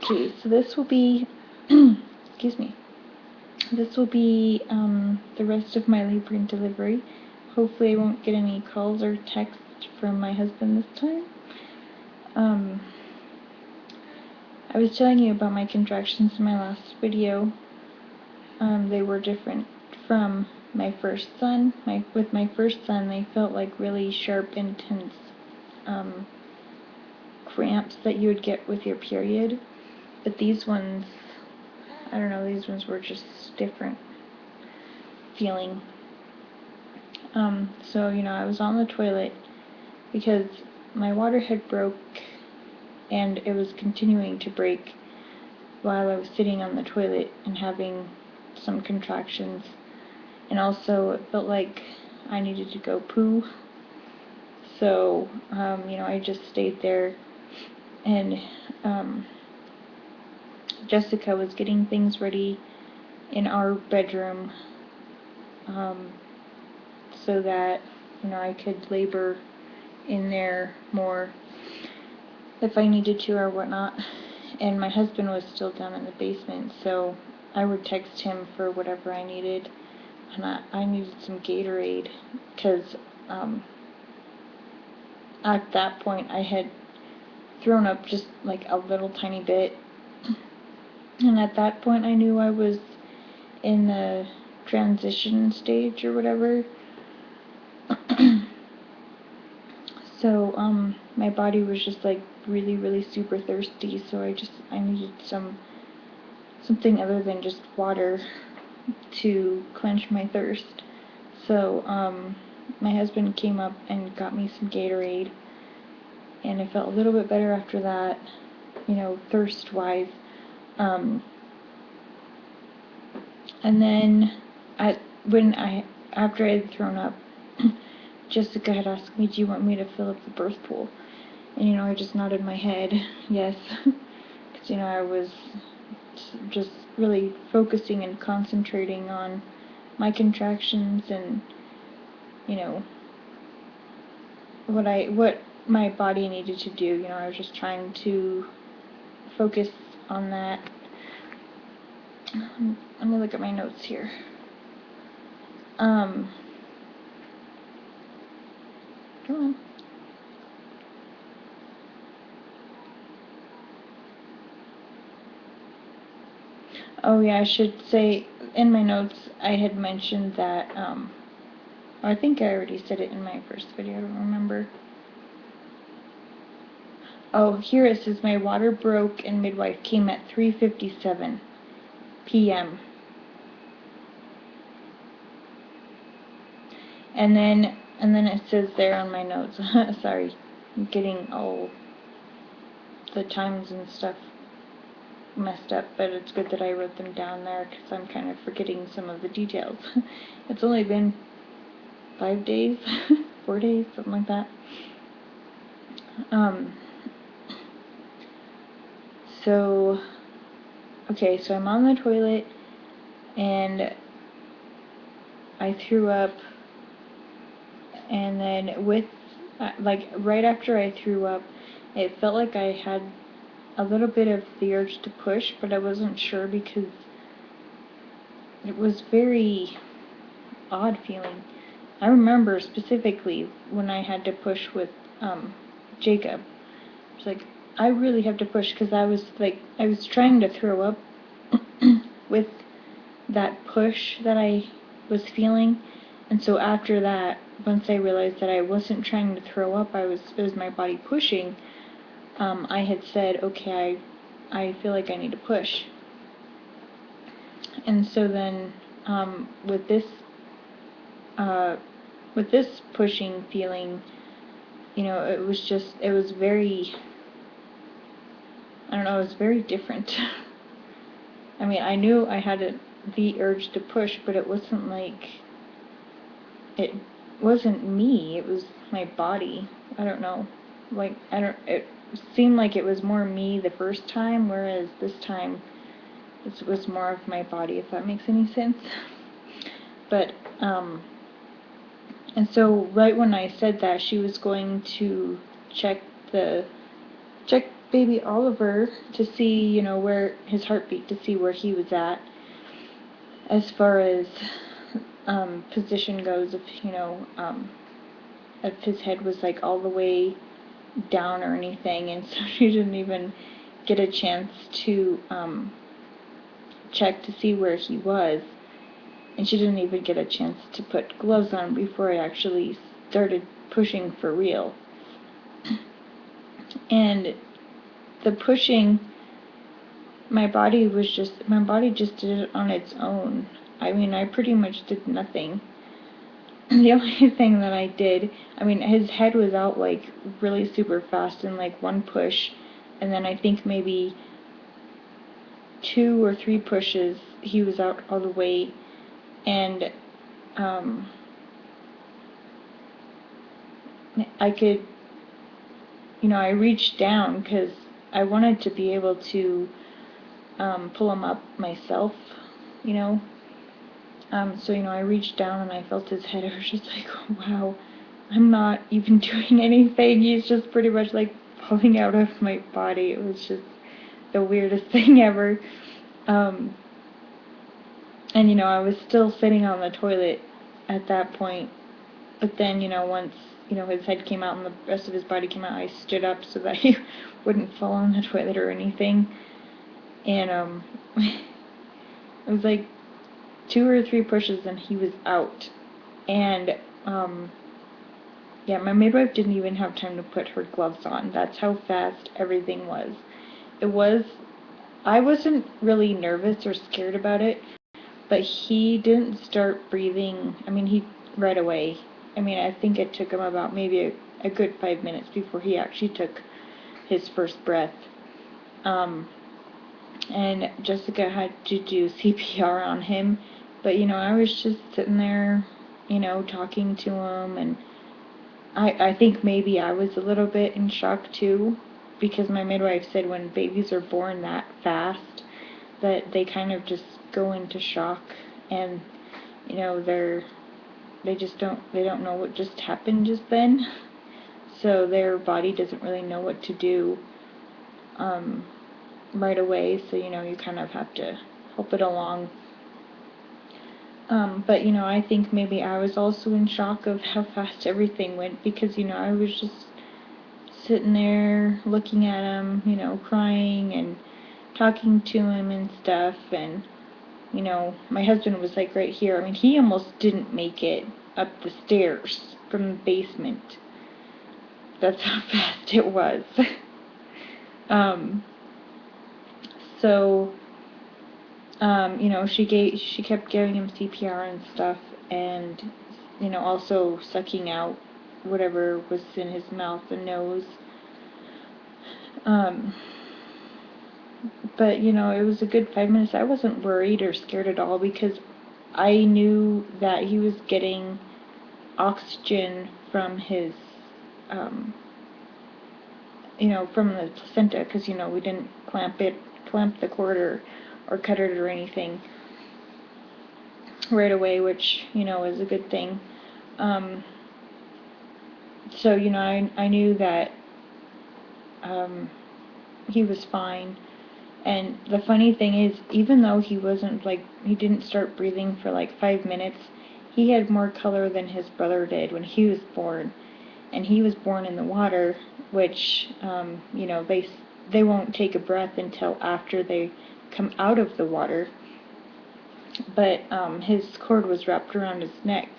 Okay, so this will be, excuse me, this will be the rest of my labor and delivery. Hopefully I won't get any calls or texts from my husband this time. I was telling you about my contractions in my last video. They were different from my first son. With my first son, they felt like really sharp, intense cramps that you would get with your period. But these ones, I don't know, these ones were just different feeling. So, you know, I was on the toilet because my water had broke and it was continuing to break while I was sitting on the toilet and having some contractions. And also, it felt like I needed to go poo. So, you know, I just stayed there, and Jessica was getting things ready in our bedroom so that, you know, I could labor in there more if I needed to or whatnot. And my husband was still down in the basement, so I would text him for whatever I needed. And I needed some Gatorade because at that point I had thrown up just like a little tiny bit, and at that point I knew I was in the transition stage or whatever. So my body was just like really super thirsty, so I needed something other than just water to quench my thirst. So my husband came up and got me some Gatorade, and I felt a little bit better after that, you know, thirst wise. And then after I had thrown up, Jessica had asked me, do you want me to fill up the birth pool? And, you know, I just nodded my head, yes, because, you know, I was just really focusing and concentrating on my contractions and, you know, what my body needed to do. You know, I was just trying to focus on that. Let me look at my notes here. Come on. Oh yeah, I should say in my notes I had mentioned that I think I already said it in my first video, I don't remember. Oh, here it says my water broke and midwife came at 3:57 p.m. And then it says there on my notes, sorry, I'm getting all the times and stuff messed up, but it's good that I wrote them down there because I'm kind of forgetting some of the details. It's only been 5 days, 4 days, something like that. So, okay, so I'm on the toilet and I threw up, and then like right after I threw up, it felt like I had a little bit of the urge to push, but I wasn't sure because it was very odd feeling. I remember specifically when I had to push with Jacob. It's like, I really have to push because I was trying to throw up with that push that I was feeling. And so after that, once I realized that I wasn't trying to throw up, it was my body pushing, I had said, okay, I feel like I need to push. And so then with this pushing feeling, you know, it was very, I don't know, it was very different. I mean, I knew I had the urge to push, but it wasn't me, it was my body. I don't know. It seemed like it was more me the first time, whereas this time it was more of my body, if that makes any sense. But, and so right when I said that, she was going to check baby Oliver to see, where his heartbeat, to see where he was at as far as position goes, if his head was like all the way down or anything, and so she didn't even get a chance to check to see where he was, and she didn't even get a chance to put gloves on before I actually started pushing for real. And the pushing, my body just did it on its own. I mean, I pretty much did nothing. The only thing that I did, his head was out like really super fast in like one push, and then I think maybe 2 or 3 pushes he was out all the way, and I could, I reached down because I wanted to be able to pull him up myself, you know. So, I reached down and I felt his head. I was just like, oh, wow, I'm not even doing anything. He's just pretty much like falling out of my body. It was just the weirdest thing ever. And, I was still sitting on the toilet at that point. But then, once, his head came out and the rest of his body came out, I stood up so that he wouldn't fall on the toilet or anything. And, it was like 2 or 3 pushes and he was out. And, yeah, my midwife didn't even have time to put her gloves on. That's how fast everything was. I wasn't really nervous or scared about it, but he didn't start breathing, right away. I think it took him about maybe a good 5 minutes before he actually took his first breath. And Jessica had to do CPR on him, but, I was just sitting there, talking to him, and I think maybe I was a little bit in shock too, because my midwife said when babies are born that fast, that they kind of just go into shock, and, they don't know what just happened just then, so their body doesn't really know what to do right away, so, you kind of have to help it along. But, I think maybe I was also in shock of how fast everything went, because, I was just sitting there looking at him, crying and talking to him and stuff, and, my husband was like right here. He almost didn't make it up the stairs from the basement. That's how fast it was. So, she kept giving him CPR and stuff, and, also sucking out whatever was in his mouth and nose. But, it was a good 5 minutes. I wasn't worried or scared at all, because I knew that he was getting oxygen from his, from the placenta, because, we didn't clamp the cord or cut it or anything right away, which, is a good thing. So, I knew that he was fine. And the funny thing is, even though he didn't start breathing for like 5 minutes, he had more color than his brother did when he was born. And he was born in the water, which, they won't take a breath until after they come out of the water. But his cord was wrapped around his neck.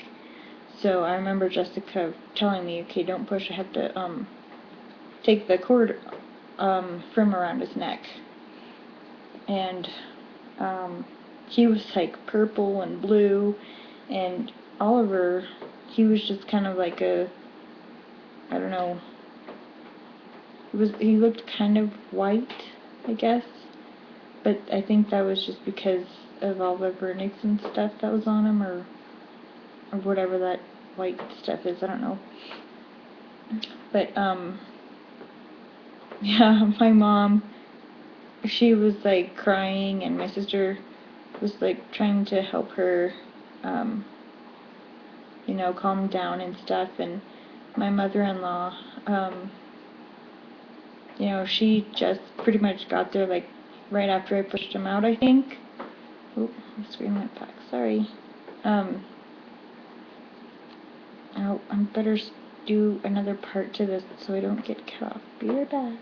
So I remember Jessica telling me, okay, don't push, I have to take the cord from around his neck. And he was like purple and blue, and Oliver, he was just kind of like I don't know, he looked kind of white, I guess, but I think that was just because of all the vernix and stuff that was on him, or whatever that white stuff is, I don't know. But yeah, my mom, she was like crying, and my sister was like trying to help her calm down and stuff, and my mother-in-law you know, she just pretty much got there like right after I pushed him out, I think. Oop, my screen went back, sorry. Oh, I better do another part to this so I don't get cut off. Be right back.